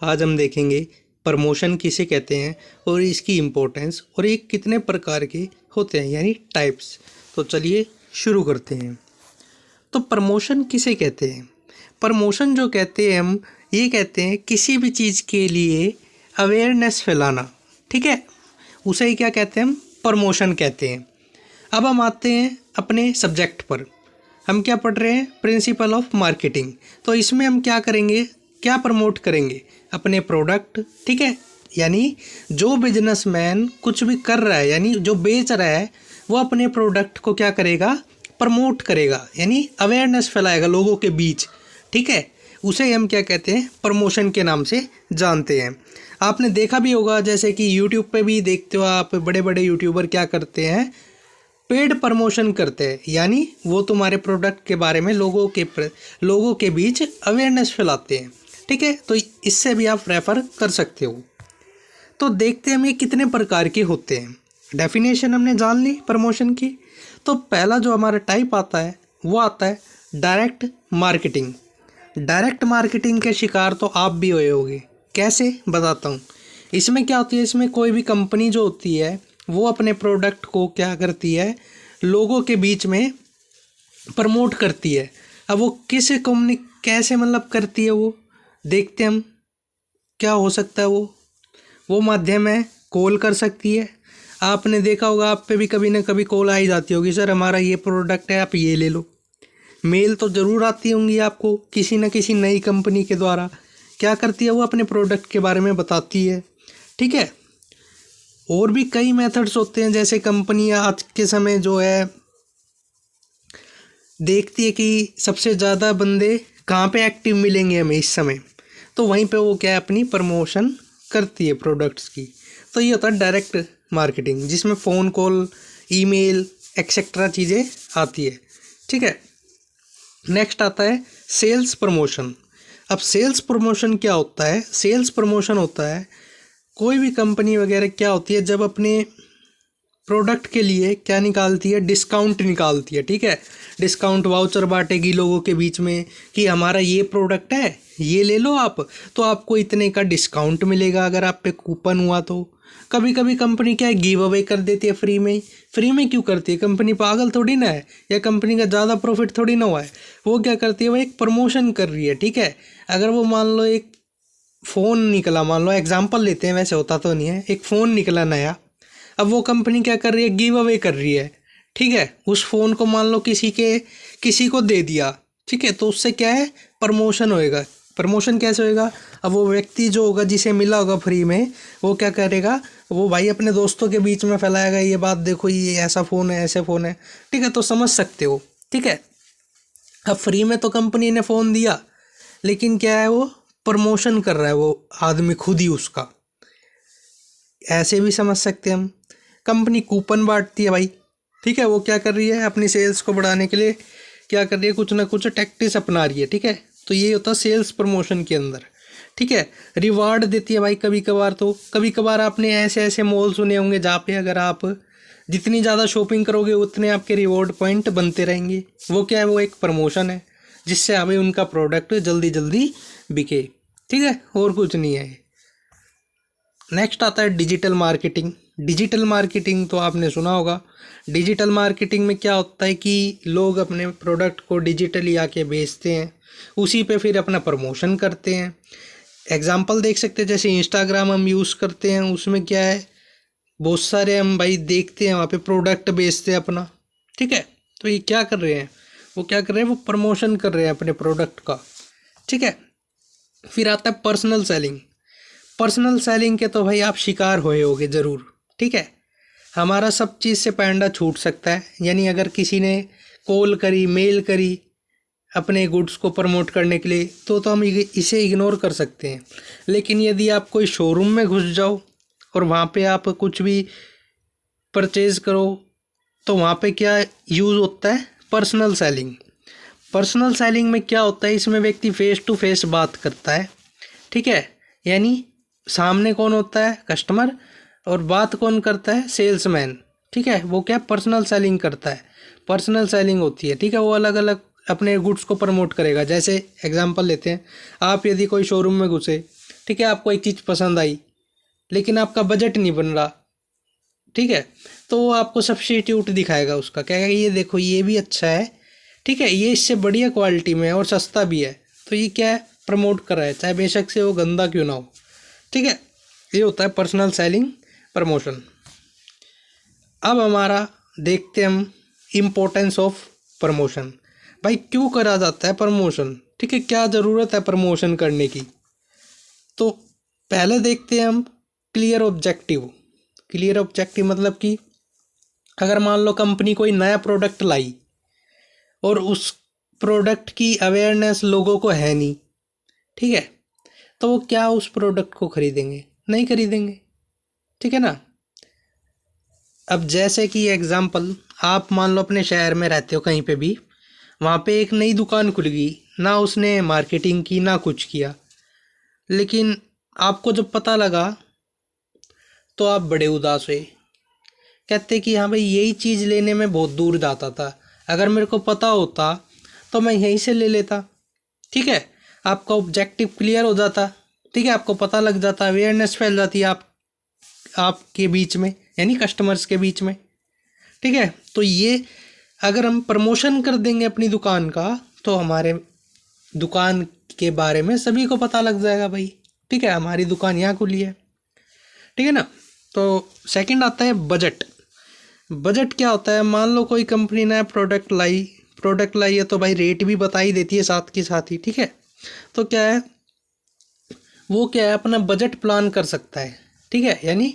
आज हम देखेंगे प्रमोशन किसे कहते हैं और इसकी इम्पोर्टेंस और ये कितने प्रकार के होते हैं यानी टाइप्स। तो चलिए शुरू करते हैं। तो प्रमोशन किसे कहते हैं? प्रमोशन जो कहते हैं हम ये कहते हैं किसी भी चीज़ के लिए अवेयरनेस फैलाना, ठीक है, उसे ही क्या कहते हैं हम प्रमोशन कहते हैं। अब हम आते हैं अपने सब्जेक्ट पर। हम क्या पढ़ रहे हैं? Principle of marketing. तो इसमें हम क्या करेंगे, क्या प्रमोट करेंगे? अपने प्रोडक्ट, ठीक है, यानी जो बिजनेसमैन कुछ भी कर रहा है यानी जो बेच रहा है वो अपने प्रोडक्ट को क्या करेगा? प्रमोट करेगा, यानी अवेयरनेस फैलाएगा लोगों के बीच, ठीक है, उसे हम क्या कहते हैं? प्रमोशन के नाम से जानते हैं। आपने देखा भी होगा, जैसे कि यूट्यूब पे भी देखते हो आप, बड़े बड़े यूट्यूबर क्या करते हैं? पेड प्रमोशन करते हैं, यानी वो तुम्हारे प्रोडक्ट के बारे में लोगों के बीच अवेयरनेस फैलाते हैं, ठीक है। तो इससे भी आप रेफ़र कर सकते हो। तो देखते हैं हम ये कितने प्रकार के होते हैं। डेफिनेशन हमने जान ली प्रमोशन की। तो पहला जो हमारा टाइप आता है वो आता है डायरेक्ट मार्केटिंग। डायरेक्ट मार्केटिंग के शिकार तो आप भी हुए होगे। कैसे, बताता हूँ। इसमें क्या होती है, इसमें कोई भी कंपनी जो होती है वो अपने प्रोडक्ट को क्या करती है? लोगों के बीच में प्रमोट करती है। अब वो कैसे मतलब करती है वो देखते हम। क्या हो सकता है वो माध्यम है, कॉल कर सकती है। आपने देखा होगा, आप पे भी कभी ना कभी कॉल आई जाती होगी, सर हमारा ये प्रोडक्ट है आप ये ले लो। मेल तो ज़रूर आती होंगी आपको किसी न किसी नई कंपनी के द्वारा। क्या करती है वो? अपने प्रोडक्ट के बारे में बताती है, ठीक है। और भी कई मेथड्स होते हैं, जैसे कंपनियां आज के समय जो है देखती है कि सबसे ज़्यादा बंदे कहाँ पे एक्टिव मिलेंगे हमें इस समय, तो वहीं पे वो क्या है? अपनी प्रमोशन करती है प्रोडक्ट्स की। तो ये होता है डायरेक्ट मार्केटिंग, जिसमें फ़ोन कॉल, ईमेल एक्सेट्रा चीज़ें आती है, ठीक है। नेक्स्ट आता है सेल्स प्रमोशन। अब सेल्स प्रमोशन क्या होता है? सेल्स प्रमोशन होता है कोई भी कंपनी वगैरह क्या होती है, जब अपने प्रोडक्ट के लिए क्या निकालती है? डिस्काउंट निकालती है, ठीक है। डिस्काउंट वाउचर बांटेगी लोगों के बीच में कि हमारा ये प्रोडक्ट है, ये ले लो आप, तो आपको इतने का डिस्काउंट मिलेगा अगर आप पे कूपन हुआ तो। कभी कभी कंपनी क्या है, गिव अवे कर देती है फ्री में। फ्री में क्यों करती है? कंपनी पागल थोड़ी ना है, या कंपनी का ज़्यादा प्रॉफिट थोड़ी ना हुआ है। वो क्या करती है? वो एक प्रमोशन कर रही है, ठीक है। अगर वो मान लो एक फ़ोन निकला, मान लो एग्जाम्पल लेते हैं, वैसे होता तो नहीं है, एक फ़ोन निकला नया, अब वो कंपनी क्या कर रही है? गिव अवे कर रही है, ठीक है। उस फ़ोन को मान लो किसी को दे दिया, ठीक है, तो उससे क्या है? प्रमोशन होएगा। प्रमोशन कैसे होएगा? अब वो व्यक्ति जो होगा जिसे मिला होगा फ्री में, वो क्या करेगा? वो भाई अपने दोस्तों के बीच में फैलाएगा, ये बात देखो ये ऐसा फ़ोन है, ऐसे फ़ोन है, ठीक है। तो समझ सकते हो, ठीक है। अब फ्री में तो कंपनी ने फ़ोन दिया, लेकिन क्या है? वो प्रमोशन कर रहा है वो आदमी खुद ही उसका। ऐसे भी समझ सकते हैं हम। कंपनी कूपन बांटती है भाई, ठीक है। वो क्या कर रही है? अपनी सेल्स को बढ़ाने के लिए क्या कर रही है? कुछ ना कुछ टैक्टिस अपना रही है, ठीक है। तो ये होता है सेल्स प्रमोशन के अंदर, ठीक है। रिवार्ड देती है भाई कभी कभार। तो कभी कभार आपने ऐसे ऐसे मॉल सुने होंगे जहाँ पे अगर आप जितनी ज़्यादा शॉपिंग करोगे उतने आपके रिवॉर्ड पॉइंट बनते रहेंगे। वो क्या है? वो एक प्रमोशन है जिससे हमें उनका प्रोडक्ट जल्दी जल्दी बिके, ठीक है, और कुछ नहीं है। नेक्स्ट आता है डिजिटल मार्केटिंग। डिजिटल मार्केटिंग तो आपने सुना होगा। डिजिटल मार्केटिंग में क्या होता है कि लोग अपने प्रोडक्ट को डिजिटली आके बेचते हैं, उसी पे फिर अपना प्रमोशन करते हैं। एग्जांपल देख सकते हैं, जैसे इंस्टाग्राम हम यूज़ करते हैं, उसमें क्या है? बहुत सारे हम भाई देखते हैं वहाँ पे प्रोडक्ट बेचते हैं अपना, ठीक है। तो ये क्या कर रहे हैं? वो क्या कर रहे हैं? वो प्रमोशन कर रहे हैं अपने प्रोडक्ट का, ठीक है। फिर आता है पर्सनल सेलिंग। पर्सनल सेलिंग के तो भाई आप शिकार हुए होगे ज़रूर, ठीक है। हमारा सब चीज़ से पैंडा छूट सकता है, यानी अगर किसी ने कॉल करी, मेल करी अपने गुड्स को प्रमोट करने के लिए, तो हम इसे इग्नोर कर सकते हैं। लेकिन यदि आप कोई शोरूम में घुस जाओ और वहाँ पे आप कुछ भी परचेज़ करो, तो वहाँ पे क्या यूज़ होता है? Personal selling. पर्सनल सेलिंग में क्या होता है? इसमें व्यक्ति फेस टू फेस बात करता है, ठीक है, यानी सामने कौन होता है? कस्टमर, और बात कौन करता है? सेल्समैन, ठीक है। वो क्या पर्सनल सेलिंग करता है, पर्सनल सेलिंग होती है, ठीक है। वो अलग अलग अपने गुड्स को प्रमोट करेगा। जैसे एग्जांपल लेते हैं, आप यदि कोई शोरूम में घुसे ठीक है, आपको एक चीज़ पसंद आई लेकिन आपका बजट नहीं बन रहा, ठीक है, तो वो आपको सब्स्टिट्यूट दिखाएगा उसका, कहेगा ये देखो ये भी अच्छा है, ठीक है, ये इससे बढ़िया क्वालिटी में है और सस्ता भी है, तो ये क्या है, प्रमोट कर रहा है, चाहे बेशक से वो गंदा क्यों ना हो, ठीक है। ये होता है पर्सनल सेलिंग प्रमोशन। अब हमारा देखते हैं हम इम्पोर्टेंस ऑफ प्रमोशन। भाई क्यों करा जाता है प्रमोशन, ठीक है, क्या ज़रूरत है प्रमोशन करने की। तो पहले देखते हैं हम क्लियर ऑब्जेक्टिव। क्लियर ऑब्जेक्टिव मतलब कि अगर मान लो कंपनी कोई नया प्रोडक्ट लाई और उस प्रोडक्ट की अवेयरनेस लोगों को है नहीं, ठीक है, तो वो क्या उस प्रोडक्ट को खरीदेंगे, नहीं खरीदेंगे, ठीक है ना। अब जैसे कि एग्जांपल, आप मान लो अपने शहर में रहते हो कहीं पे भी, वहाँ पे एक नई दुकान खुल गई, ना उसने मार्केटिंग की ना कुछ किया, लेकिन आपको जब पता लगा तो आप बड़े उदास हुए, कहते कि हाँ भाई यही चीज़ लेने में बहुत दूर जाता था, अगर मेरे को पता होता तो मैं यहीं से ले लेता, ठीक है। आपका ऑब्जेक्टिव क्लियर हो जाता, ठीक है, आपको पता लग जाता, अवेयरनेस फैल जाती है आपके बीच में, यानी कस्टमर्स के बीच में, ठीक है। तो ये अगर हम प्रमोशन कर देंगे अपनी दुकान का तो हमारे दुकान के बारे में सभी को पता लग जाएगा भाई, ठीक है, हमारी दुकान यहाँ खुली है, ठीक है ना। तो सेकंड आता है बजट। बजट क्या होता है, मान लो कोई कंपनी ने प्रोडक्ट लाई है तो भाई रेट भी बता ही देती है साथ के साथ ही, ठीक है। तो क्या है, वो क्या है, अपना बजट प्लान कर सकता है, ठीक है। यानी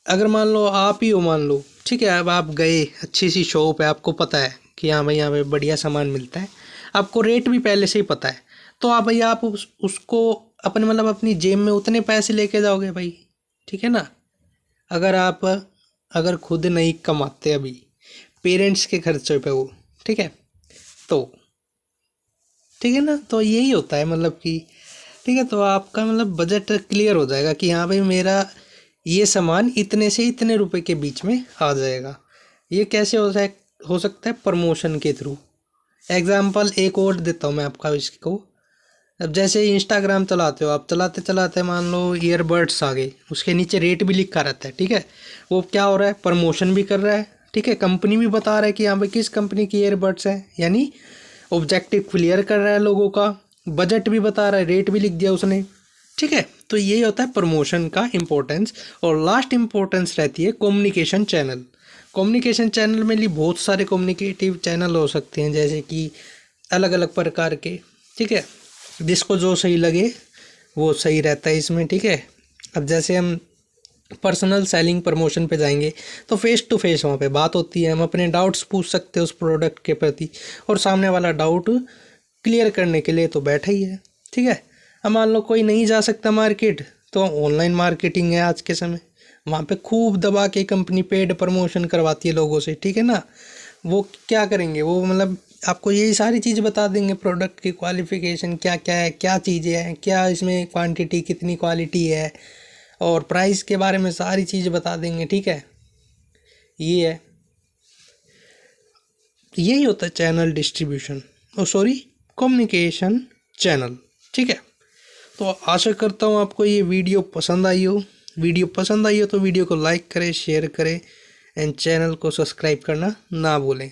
अगर मान लो आप ही हो, मान लो, ठीक है, अब आप गए अच्छी सी शॉप है, आपको पता है कि हाँ भाई यहाँ पे बढ़िया सामान मिलता है, आपको रेट भी पहले से ही पता है, तो आप भाई आप उसको अपने मतलब अपनी जेब में उतने पैसे लेके जाओगे भाई, ठीक है ना। अगर खुद नहीं कमाते अभी, पेरेंट्स के खर्चे पे वो, ठीक है, तो ठीक है ना, तो यही होता है मतलब कि, ठीक है, तो आपका मतलब बजट क्लियर हो जाएगा कि हाँ भाई मेरा ये सामान इतने से इतने रुपए के बीच में आ जाएगा। ये कैसे हो सकता है, प्रमोशन के थ्रू। एग्जाम्पल एक और देता हूँ मैं आपका इसको। अब जैसे इंस्टाग्राम चलाते हो आप, चलाते चलाते मान लो ईयरबड्स आ गए, उसके नीचे रेट भी लिखा रहता है, ठीक है, वो क्या हो रहा है, प्रमोशन भी कर रहा है, ठीक है, कंपनी भी बता रहा है कि हाँ भाई किस कंपनी की ईयरबड्स है, यानी ऑब्जेक्टिव क्लियर कर रहा है लोगों का, बजट भी बता रहा है, रेट भी लिख दिया उसने, ठीक है। तो यही होता है प्रमोशन का इम्पोर्टेंस। और लास्ट इम्पोर्टेंस रहती है कम्युनिकेशन चैनल। कम्युनिकेशन चैनल में लिए बहुत सारे कम्युनिकेटिव चैनल हो सकते हैं, जैसे कि अलग अलग प्रकार के, ठीक है, जिसको जो सही लगे वो सही रहता है इसमें, ठीक है। अब जैसे हम पर्सनल सेलिंग प्रमोशन पे जाएंगे तो फेस टू फेस वहाँ पे बात होती है, हम अपने डाउट्स पूछ सकते हैं उस प्रोडक्ट के प्रति, और सामने वाला डाउट क्लियर करने के लिए तो बैठा ही है, ठीक है। अब मान लो कोई नहीं जा सकता मार्केट, तो ऑनलाइन मार्केटिंग है आज के समय, वहाँ पे खूब दबा के कंपनी पेड प्रमोशन करवाती है लोगों से, ठीक है ना। वो क्या करेंगे, वो मतलब आपको यही सारी चीज़ बता देंगे, प्रोडक्ट की क्वालिफिकेशन क्या क्या है, क्या चीज़ें हैं, क्या इसमें क्वांटिटी कितनी क्वालिटी है, और प्राइस के बारे में सारी चीज़ बता देंगे, ठीक है। ये है, यही होता है चैनल डिस्ट्रीब्यूशन, ओ सॉरी कम्युनिकेशन चैनल, ठीक है। तो आशा करता हूँ आपको ये वीडियो पसंद आई हो। वीडियो पसंद आई हो तो वीडियो को लाइक करें, शेयर करें एंड चैनल को सब्सक्राइब करना ना भूलें।